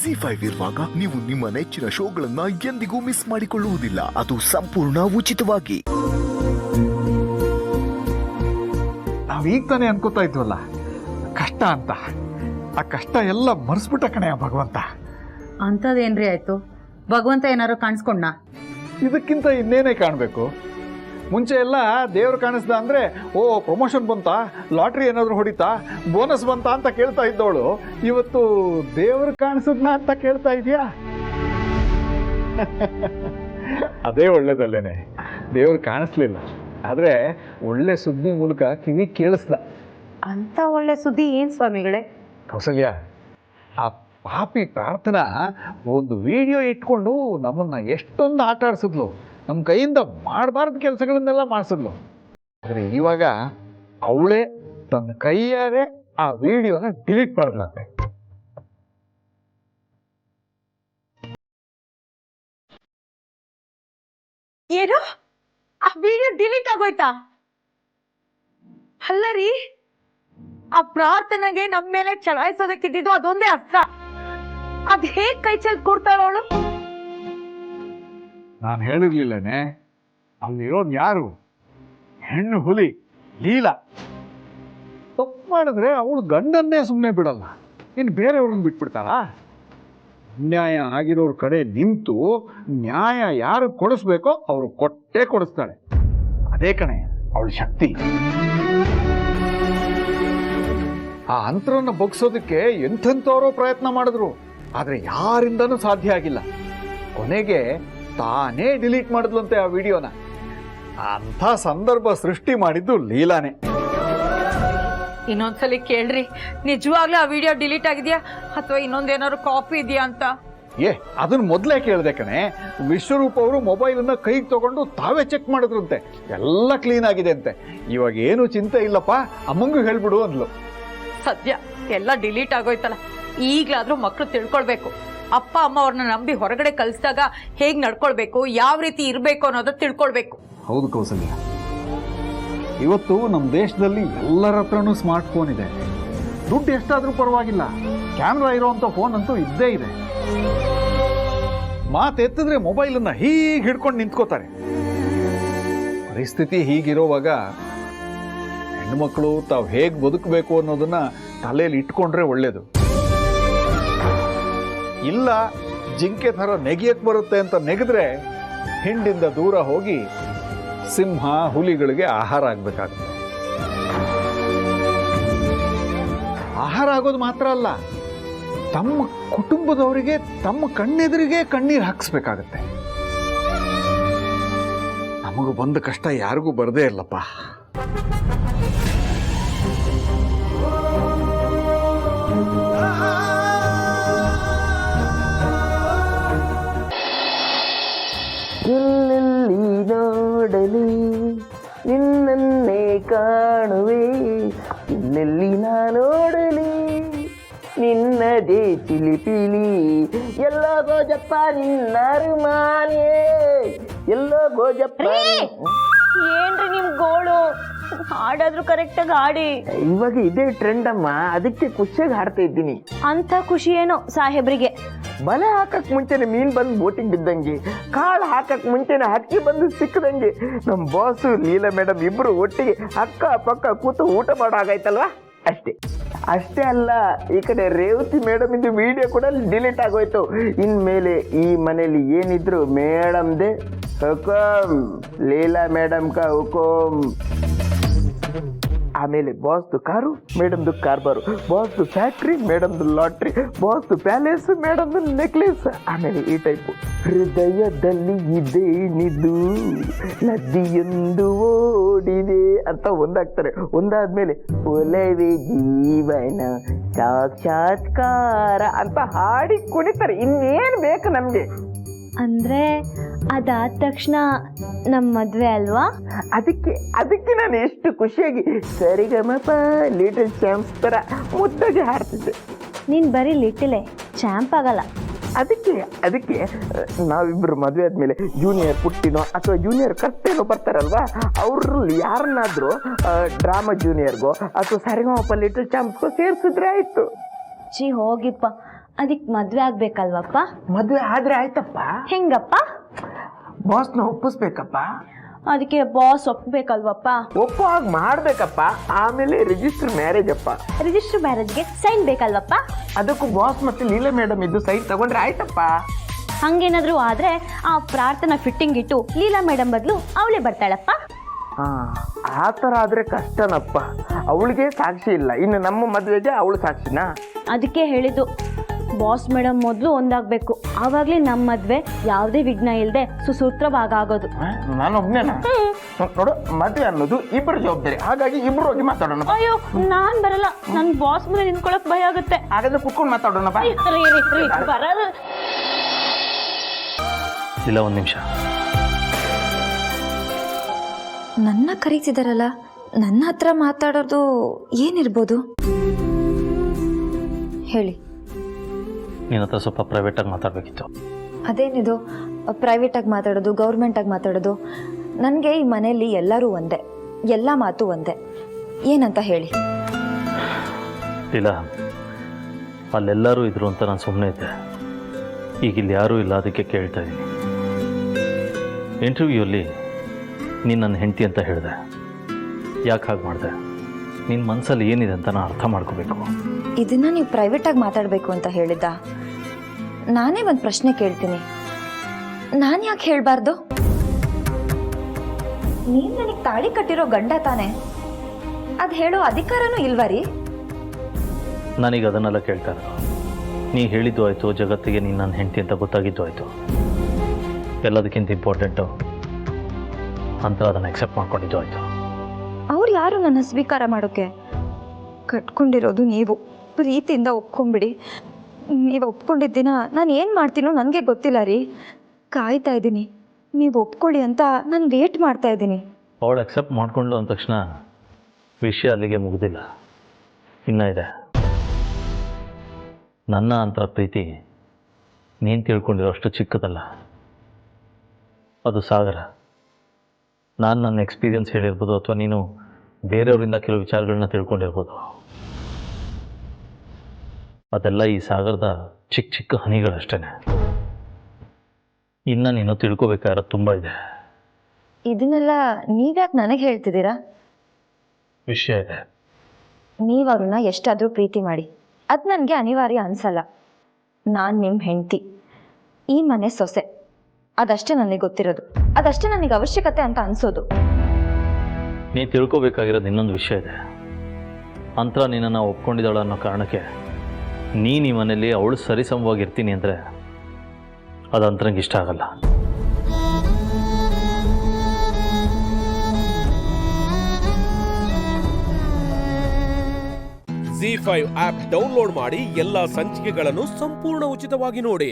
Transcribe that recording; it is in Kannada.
ZEE5 ಇರುವಾಗ ನೀವು ನಿಮ್ಮ ನೆಚ್ಚಿನ ಶೋಗಳನ್ನ ಎಂದಿಗೂ ಮಿಸ್ ಮಾಡಿಕೊಳ್ಳುವುದಿಲ್ಲ. ಅದು ಸಂಪೂರ್ಣ ಉಚಿತವಾಗಿ. ನಾವೀಗ ತಾನೇ ಅನ್ಕೋತಾ ಇದ್ವಲ್ಲ ಕಷ್ಟ ಅಂತ, ಆ ಕಷ್ಟ ಎಲ್ಲ ಮರೆಸ್ಬಿಟ್ಟ ಕಣೆಯ ಭಗವಂತ. ಅಂಥದ್ದೇನ್ರಿ ಆಯ್ತು? ಭಗವಂತ ಏನಾರು ಕಾಣಿಸ್ಕೊಂಡ? ಇದಕ್ಕಿಂತ ಇನ್ನೇನೇ ಕಾಣಬೇಕು? ಮುಂಚೆ ಎಲ್ಲ ದೇವ್ರು ಕಾಣಿಸ್ದ ಅಂದ್ರೆ ಓ ಪ್ರಮೋಷನ್ ಬಂತಾ, ಲಾಟ್ರಿ ಏನಾದ್ರು ಹೊಡಿತಾ, ಬೋನಸ್ ಬಂತಾ ಅಂತ ಕೇಳ್ತಾ ಇದ್ದವಳು ಇವತ್ತು ದೇವ್ರು ಕಾಣಿಸಿದ್ನ ಅಂತ ಕೇಳ್ತಾ ಇದೀಯಾ? ಅದೇ ಒಳ್ಳೇದಲ್ಲೇನೆ, ದೇವ್ರು ಕಾಣಿಸ್ಲಿಲ್ಲ ಆದ್ರೆ ಒಳ್ಳೆ ಸುದ್ದಿ ಮೂಲಕ ಕಿವಿ ಕೇಳಿಸ್ದ. ಅಂತ ಒಳ್ಳೆ ಸುದ್ದಿ ಏನ್ ಸ್ವಾಮಿಗಳೇ? ಕೌಸಲ್ಯ, ಆ ಪಾಪಿ ಪ್ರಾರ್ಥನಾ ಒಂದು ವಿಡಿಯೋ ಇಟ್ಕೊಂಡು ನಮ್ಮನ್ನ ಎಷ್ಟೊಂದು ಆಟ ಆಡಿಸಿದ್ಲು, ನಮ್ಮ ಕೈಯಿಂದ ಮಾಡಬಾರ್ದು ಕೆಲಸಗಳನ್ನೆಲ್ಲ ಮಾಡಿಸಿದ್ಲು. ಆದರೆ ಇವಾಗ ಅವಳೇ ತನ್ನ ಕೈಯಾರೆ ಆ ವಿಡಿಯೋನ ಡಿಲೀಟ್ ಮಾಡಲಾತೆ. ಏನು? ಆ ವಿಡಿಯೋ ಡಿಲೀಟ್ ಆಗೋಯ್ತಾ? ಅಲ್ಲ ರೀ, ಆ ಪ್ರಾರ್ಥನೆಗೆ ನಮ್ಮ ಮೇಲೆ ಚಲಾಯಿಸೋದಕ್ಕಿದ್ದು ಅದೊಂದೇ ಅರ್ಥ. ಅದ್ ಹೇಗ್ ಕೈ ಚೆಲ್ ಕೊಡ್ತಾಳ ಅವಳು? ನಾನು ಹೇಳಿರ್ಲಿಲ್ಲನೆ, ಅಲ್ಲಿರೋದು ಯಾರು? ಹೆಣ್ಣು ಹುಲಿ ಲೀಲಾ. ತಪ್ಪು ಮಾಡಿದ್ರೆ ಅವಳು ಗಂಡನ್ನೇ ಸುಮ್ಮನೆ ಬಿಡಲ್ಲ, ಇನ್ನು ಬೇರೆಯವ್ರನ್ನ ಬಿಟ್ಬಿಡ್ತಾಳ? ಅನ್ಯಾಯ ಆಗಿರೋರ ಕಡೆ ನಿಂತು ನ್ಯಾಯ ಯಾರು ಕೊಡಿಸ್ಬೇಕೋ ಅವ್ರು ಕೊಟ್ಟೇ ಕೊಡಿಸ್ತಾಳೆ. ಅದೇ ಕಣೆ ಅವಳ ಶಕ್ತಿ. ಆ ಅಂತರನ್ನ ಬಗ್ಸೋದಕ್ಕೆ ಎಂಥೆಂಥವರೋ ಪ್ರಯತ್ನ ಮಾಡಿದ್ರು, ಆದ್ರೆ ಯಾರಿಂದನೂ ಸಾಧ್ಯ ಆಗಿಲ್ಲ. ಕೊನೆಗೆ ತಾನೇ ಡಿಲೀಟ್ ಮಾಡಿದ್ಲಂತೆ ಆ ವಿಡಿಯೋನ. ಅಂಥ ಸಂದರ್ಭ ಸೃಷ್ಟಿ ಮಾಡಿದ್ದು ಲೀಲಾನೇ. ಇನ್ನೊಂದ್ಸಲಿ ಕೇಳ್ರಿ, ನಿಜವಾಗ್ಲೂ ಆ ವಿಡಿಯೋ ಡಿಲೀಟ್ ಆಗಿದ್ಯಾ ಅಥವಾ ಇನ್ನೊಂದೇನಾದ್ರು ಕಾಪಿ ಇದೆಯಾ ಅಂತ? ಅದನ್ನ ಮೊದಲೇ ಕೇಳ್ದೆ ಕಣೆ. ವಿಶ್ವರೂಪ್ ಅವರು ಮೊಬೈಲನ್ನ ಕೈಗೆ ತಗೊಂಡು ತಾವೇ ಚೆಕ್ ಮಾಡಿದ್ರಂತೆ, ಎಲ್ಲ ಕ್ಲೀನ್ ಆಗಿದೆ ಅಂತೆ. ಇವಾಗ ಏನು ಚಿಂತೆ ಇಲ್ಲಪ್ಪ, ಅಮ್ಮಂಗೂ ಹೇಳ್ಬಿಡು ಅಂದ್ಲು. ಸದ್ಯ ಎಲ್ಲ ಡಿಲೀಟ್ ಆಗೋಯ್ತಲ್ಲ, ಈಗ್ಲಾದ್ರೂ ಮಕ್ಳು ತಿಳ್ಕೊಳ್ಬೇಕು. ಅಪ್ಪ ಅಮ್ಮ ಅವ್ರನ್ನ ನಂಬಿ ಹೊರಗಡೆ ಕಳಿಸಿದಾಗ ಹೇಗ್ ನಡ್ಕೊಳ್ಬೇಕು, ಯಾವ ರೀತಿ ಇರ್ಬೇಕು ಅನ್ನೋದ ತಿಳ್ಕೊಳ್ಬೇಕು. ಹೌದು ಕೌಸಲ್ಯ, ಇವತ್ತು ನಮ್ಮ ದೇಶದಲ್ಲಿ ಎಲ್ಲರ ಹತ್ರನೂ ಸ್ಮಾರ್ಟ್ ಫೋನ್ ಇದೆ. ದುಡ್ಡು ಎಷ್ಟಾದ್ರೂ ಪರವಾಗಿಲ್ಲ, ಕ್ಯಾಮ್ರಾ ಇರೋವಂಥ ಫೋನ್ ಅಂತೂ ಇದ್ದೇ ಇದೆ. ಮಾತೆತ್ತಿದ್ರೆ ಮೊಬೈಲನ್ನ ಹೀಗೆ ಹಿಡ್ಕೊಂಡು ನಿಂತ್ಕೋತಾರೆ. ಪರಿಸ್ಥಿತಿ ಹೀಗಿರೋವಾಗ ಹೆಣ್ಮಕ್ಳು ತಾವು ಹೇಗೆ ಬದುಕಬೇಕು ಅನ್ನೋದನ್ನ ತಲೆಯಲ್ಲಿ ಇಟ್ಕೊಂಡ್ರೆ ಒಳ್ಳೇದು. ಇಲ್ಲ ಜಿಂಕೆ ಥರ ನೆಗೆಯಕ್ಕೆ ಬರುತ್ತೆ ಅಂತ ನೆಗೆದ್ರೆ ಹಿಂಡಿಂದ ದೂರ ಹೋಗಿ ಸಿಂಹ ಹುಲಿಗಳಿಗೆ ಆಹಾರ ಆಗ್ಬೇಕಾಗುತ್ತೆ. ಆಹಾರ ಆಗೋದು ಮಾತ್ರ ಅಲ್ಲ, ತಮ್ಮ ಕುಟುಂಬದವರಿಗೆ ತಮ್ಮ ಕಣ್ಣೆದುರಿಗೆ ಕಣ್ಣೀರು ಹಾಕಿಸ್ಬೇಕಾಗತ್ತೆ. ನಮಗೂ ಬಂದ ಕಷ್ಟ ಯಾರಿಗೂ ಬರದೇ ಇಲ್ಲಪ್ಪ. ಎಲ್ಲೆಲ್ಲಿ ನೋಡಲಿ ನಿನ್ನನ್ನೇ ಕಾಣುವೆ, ಎಲ್ಲೆಲ್ಲಿ ನಾ ನೋಡಲಿ ನಿನ್ನದೇ ಚಿಲಿಪಿಲಿ, ಎಲ್ಲೋ ಗೋಜಪ್ಪ ನಿನ್ನ ಅರುಮಾನೆ, ಎಲ್ಲೋ ಗೋಜಪ್ಪ. ಏನ್ರಿ ನಿಮ್ ಗೋಳು? ಹಾಡಾದ್ರೂ ಕರೆಕ್ಟಾಗಿ ಹಾಡಿ. ಇವಾಗ ಇದೇ ಟ್ರೆಂಡ್ ಅಮ್ಮ, ಅದಕ್ಕೆ ಖುಷಿಯಾಗಿ ಹಾಡ್ತಾ ಇದ್ದೀನಿ. ಅಂತ ಖುಷಿ ಏನೋ ಸಾಹೇಬ್ರಿಗೆ. ಬಲೆ ಹಾಕಕ್ ಮುಂಚೆನೆ ಮೀನ್ ಬಂದು ಬೋಟಿಗೆ ಬಿದ್ದಂಗೆ, ಕಾಳು ಹಾಕಕ್ ಮುಂಚೆನೆ ಹಕ್ಕಿ ಬಂದು ಸಿಕ್ಕದಂಗೆ ನಮ್ಮ ಬಾಸು ಲೀಲಾ ಮೇಡಮ್ ಇಬ್ರು ಒಟ್ಟಿಗೆ ಅಕ್ಕ ಪಕ್ಕ ಕೂತು ಊಟ ಮಾಡೋ ಹಾಗಾಯ್ತಲ್ವಾ? ಅಷ್ಟೇ ಅಲ್ಲ, ಈ ಕಡೆ ರೇವತಿ ಮೇಡಮ್ ಇಂದು ವಿಡಿಯೋ ಕೂಡ ಡಿಲೀಟ್ ಆಗೋಯ್ತು. ಇನ್ಮೇಲೆ ಈ ಮನೇಲಿ ಏನಿದ್ರು ಮೇಡಮ್ದೆ ಹುಕುಂ, ಲೀಲಾ ಮೇಡಮ್ ಕಾ ಹುಕುಂ. ಆಮೇಲೆ ಬಾಸ್ದು ಕಾರು, ಮೇಡಮ್ದು ಕಾರ್ಬಾರು, ಬಾಸ್ದು ಫ್ಯಾಕ್ಟ್ರಿ, ಮೇಡಮ್ದು ಲಾಟ್ರಿ, ಬಾಸ್ದು ಪ್ಯಾಲೇಸ್, ಮೇಡಮ್ದು ನೆಕ್ಲೆಸ್. ಆಮೇಲೆ ಈ ಟೈಪು, ಹೃದಯದಲ್ಲಿ ಇದೇನಿದು ನದಿಯೊಂದು ಓಡಿದೆ ಅಂತ ಒಂದಾಗ್ತಾರೆ. ಒಂದಾದ್ಮೇಲೆ ಒಲವೇ ಜೀವನ ಸಾಕ್ಷಾತ್ಕಾರ ಅಂತ ಹಾಡಿ ಕುಣಿತಾರೆ. ಇನ್ನೇನು ಬೇಕು ನಮ್ಗೆ? ಅಂದ್ರೆ ಅದಾದ ತಕ್ಷಣ ನಮ್ಮ ಮದ್ವೆ ಅಲ್ವಾ? ಅದಕ್ಕೆ ನಾನು ಎಷ್ಟು ಖುಷಿಯಾಗಿ ಸರಿಗಮಪ ಲಿಟಲ್ ಚಾಂಪ್ಸ್ ತರ ಮುದ್ದಾಗಿ ಹಾಡ್ತಿದ್ದೆ. ನೀನ್ ಬರೀ ಲಿಟಲೇ ಚಾಂಪ್ ಆಗಲ್ಲ. ಅದಕ್ಕೆ ನಾವಿಬ್ರು ಮದುವೆ ಆದ್ಮೇಲೆ ಜೂನಿಯರ್ ಪುಟ್ಟಿನೋ ಅಥವಾ ಜೂನಿಯರ್ ಕರ್ತೇನೋ ಬರ್ತಾರಲ್ವಾ, ಅವ್ರಲ್ಲಿ ಯಾರನ್ನಾದ್ರೂ ಡ್ರಾಮಾ ಜೂನಿಯರ್ಗೋ ಅಥವಾ ಸರಿಗಮಪ ಲಿಟಲ್ ಚಾಂಪ್ಸ್ಗೋ ಸೇರಿಸಿದ್ರೆ ಆಯ್ತು. ಹೋಗಿಪ್ಪ, ಅದಕ್ಕೆ ಮದ್ವೆ ಆಗ್ಬೇಕಲ್ವಪ್ಪ? ಮದುವೆ ಆದ್ರೆ ಆಯ್ತಪ್ಪ, ಹೆಂಗಪ್ಪ? ಬಾಸ್ನ ಒಪ್ಪಿಸ್ಬೇಕಪ್ಪ. ಅದಕ್ಕೆ ಬಾಸ್ ಒಪ್ಬೇಕಲ್ವಪ್ಪ? ಒಪ್ಪೋ ಹಾಗೆ ಮಾಡ್ಬೇಕಪ್ಪ. ಆಮೇಲೆ ರಿಜಿಸ್ಟರ್ ಮ್ಯಾರೇಜ್ ಅಪ್ಪ. ರಿಜಿಸ್ಟರ್ ಮ್ಯಾರೇಜ್ಗೆ ಸೈನ್ ಬೇಕಲ್ವಪ್ಪ? ಅದಕ್ಕೂ ಬಾಸ್ ಮತ್ತೆ ಲೀಲಾ ಮೇಡಮ್ ಇದ್ದು ಸೈನ್ ತಗೊಂಡ್ರೆ ಆಯ್ತಪ್ಪ. ಹಂಗೇನಾದ್ರೂ ಆದ್ರೆ ಆ ಪ್ರಾರ್ಥನಾ ಫಿಟ್ಟಿಂಗ್ ಇಟ್ಟು ಲೀಲಾ ಮೇಡಮ್ ಬದಲು ಅವಳೇ ಬರ್ತಾಳಪ್ಪ. ಆ ಥರ ಆದ್ರೆ ಕಷ್ಟನಪ್ಪ. ಅವಳಿಗೆ ಸಾಕ್ಷಿ ಇಲ್ಲ, ಇನ್ನು ನಮ್ಮ ಮದುವೆಗೆ ಅವಳು ಸಾಕ್ಷಿನಾ? ಅದಕ್ಕೆ ಹೇಳಿದ್ದು ಬಾಸ್ ಮೇಡಮ್ ಮೊದಲು ಒಂದಾಗಬೇಕು, ಆವಾಗಲೇ ನಮ್ಮ ಮದುವೆ ಯಾವುದೇ ವಿಘ್ನ ಇಲ್ಲದೆ ಸುಸೂತ್ರವಾಗಿ ಆಗೋದು. ನಾನು ಒಬ್ಬನೇನಾ? ನೋಡು, ಮದುವೆ ಅನ್ನೋದು ಇಬ್ಬರು ಜವಾಬ್ದಾರಿ, ಹಾಗಾಗಿ ಇಬ್ರು ಹೋಗಿ ಮಾತಾಡೋಣ. ಅಯ್ಯೋ ನಾನ್ ಬರಲ್ಲ, ನನ್ ಬಾಸ್ ಮೇಲೆ ನಿಂತ್ಕೊಳಕ್ ಭಯ ಆಗುತ್ತೆ. ಹಾಗಾದ್ರೆ ಕುತ್ಕೊಂಡು ಮಾತಾಡೋಣ ಬಾ. ಬರಲ್ಲ. ಇಲ್ಲ, ಒಂದು ನಿಮಿಷ. ನನ್ನ ಕರೀತಿದಾರಲ್ಲ, ನನ್ನ ಹತ್ರ ಮಾತಾಡೋದು ಏನಿರ್ಬೋದು ಹೇಳಿ. ನಿನ್ನ ಹತ್ರ ಸ್ವಲ್ಪ ಪ್ರೈವೇಟಾಗಿ ಮಾತಾಡಬೇಕಿತ್ತು. ಅದೇನಿದು ಪ್ರೈವೇಟಾಗಿ ಮಾತಾಡೋದು, ಗೌರ್ಮೆಂಟಾಗಿ ಮಾತಾಡೋದು? ನನಗೆ ಈ ಮನೆಯಲ್ಲಿ ಎಲ್ಲರೂ ಒಂದೇ, ಎಲ್ಲ ಮಾತು ಒಂದೇ. ಏನಂತ ಹೇಳಿ. ಇಲ್ಲ, ಅಲ್ಲೆಲ್ಲರೂ ಇದ್ರು ಅಂತ ನಾನು ಸುಮ್ಮನೆ ಇದ್ದೆ. ಈಗ ಇಲ್ಲಿ ಯಾರೂ ಇಲ್ಲ, ಅದಕ್ಕೆ ಕೇಳ್ತಾ ಇದ್ದೀನಿ. ಇಂಟರ್ವ್ಯೂಯಲ್ಲಿ ನೀನು ನನ್ನ ಹೆಂಡತಿ ಅಂತ ಹೇಳಿದೆ. ಯಾಕೆ ಹಾಗೆ ಮಾಡಿದೆ? ನಿನ್ನ ಮನಸ್ಸಲ್ಲಿ ಏನಿದೆ ಅಂತ ನಾನು ಅರ್ಥ ಮಾಡ್ಕೋಬೇಕು. ಇದನ್ನ ನೀವು ಪ್ರೈವೇಟಾಗಿ ಮಾತಾಡಬೇಕು ಅಂತ ಹೇಳಿದ್ದ? ನಾನೇ ಒಂದು ಪ್ರಶ್ನೆ ಕೇಳ್ತೀನಿ, ನಾನು ಯಾಕೆ ಹೇಳಬಾರ್ದು? ನೀನು ನನಗೆ ತಾಳಿ ಕಟ್ಟಿರೋ ಗಂಡ ತಾನೆ, ಅದು ಹೇಳೋ ಅಧಿಕಾರನೂ ಇಲ್ವಾ ರೀ? ನಾನೀಗ ಅದನ್ನೆಲ್ಲ ಕೇಳ್ತಾ ಇರೋದು. ನೀ ಹೇಳಿದ್ದು ಆಯಿತು, ಜಗತ್ತಿಗೆ ನೀನು ನನ್ನ ಹೆಂಡತಿ ಅಂತ ಗೊತ್ತಾಗಿದ್ದು ಆಯಿತು. ಎಲ್ಲದಕ್ಕಿಂತ ಇಂಪಾರ್ಟೆಂಟು ಅಂತ ಅದನ್ನು ಅಕ್ಸೆಪ್ಟ್ ಮಾಡ್ಕೊಂಡಿದ್ದು ಆಯಿತು. ಅವ್ರು ಯಾರು ನನ್ನ ಸ್ವೀಕಾರ ಮಾಡೋಕ್ಕೆ? ಕಟ್ಕೊಂಡಿರೋದು ನೀವು, ಪ್ರೀತಿಯಿಂದ ಒಪ್ಕೊಂಬಿಡಿ. ನೀವು ಒಪ್ಕೊಂಡಿದ್ದ ದಿನ ನಾನು ಏನು ಮಾಡ್ತೀನೋ ನನಗೆ ಗೊತ್ತಿಲ್ಲ ರೀ. ಕಾಯ್ತಾ ಇದ್ದೀನಿ, ನೀವು ಒಪ್ಕೊಳ್ಳಿ ಅಂತ ನಾನು ವೇಟ್ ಮಾಡ್ತಾ ಇದ್ದೀನಿ. ಅವಳು ಅಕ್ಸೆಪ್ಟ್ ಮಾಡ್ಕೊಂಡ್ಲು ಅಂದ ತಕ್ಷಣ ವಿಷಯ ಅಲ್ಲಿಗೆ ಮುಗಿದಿಲ್ಲ, ಇನ್ನೂ ಇದೆ. ನನ್ನ ಅಂತ ಪ್ರೀತಿ ನೀನು ತಿಳ್ಕೊಂಡಿರೋ ಅಷ್ಟು ಚಿಕ್ಕದಲ್ಲ, ಅದು ಸಾಗರ. ನಾನು ನನ್ನ ಎಕ್ಸ್ಪೀರಿಯನ್ಸ್ ಹೇಳಿರ್ಬೋದು, ಅಥವಾ ನೀನು ಬೇರೆಯವರಿಂದ ಕೆಲವು ವಿಚಾರಗಳನ್ನ ತಿಳ್ಕೊಂಡಿರ್ಬೋದು. ಅದೆಲ್ಲ ಈ ಸಾಗರದ ಚಿಕ್ಕ ಚಿಕ್ಕ ಹನಿಗಳಷ್ಟೇ. ಇನ್ನು ನೀನು ತಿಳ್ಕೊಬೇಕಾಗಿರೋದು ತುಂಬ ಇದೆ. ಇದನ್ನೆಲ್ಲ ನೀವ್ಯಾಕೆ ನನಗೆ ಹೇಳ್ತಿದ್ದೀರಾ? ವಿಷಯ ಇದೆ. ನೀವು ಅವ್ರನ್ನ ಎಷ್ಟಾದರೂ ಪ್ರೀತಿ ಮಾಡಿ, ಅದು ನನಗೆ ಅನಿವಾರ್ಯ ಅನಿಸಲ್ಲ. ನಾನು ನಿಮ್ಮ ಹೆಂಡತಿ, ಈ ಮನೆ ಸೊಸೆ, ಅದಷ್ಟೇ ನನಗೆ ಗೊತ್ತಿರೋದು, ಅದಷ್ಟೇ ನನಗೆ ಅವಶ್ಯಕತೆ ಅಂತ ಅನಿಸೋದು. ನೀ ತಿಳ್ಕೊಬೇಕಾಗಿರೋದು ಇನ್ನೊಂದು ವಿಷಯ ಇದೆ. ಅಂತರ ನಿನ್ನನ್ನು ಒಪ್ಕೊಂಡಿದ್ದಾಳ ಅನ್ನೋ ಕಾರಣಕ್ಕೆ ನೀನು ಈ ಮನೇಲಿ ಅವಳು ಸರಿಸಮವಾಗಿರ್ತೀನಿ ಅಂದರೆ ಅದು ಅಂತರಂಗೆ ಇಷ್ಟ ಆಗಲ್ಲ. ZEE5 ಆಪ್ ಡೌನ್ಲೋಡ್ ಮಾಡಿ ಎಲ್ಲಾ ಸಂಚಿಕೆಗಳನ್ನು ಸಂಪೂರ್ಣ ಉಚಿತವಾಗಿ ನೋಡಿ.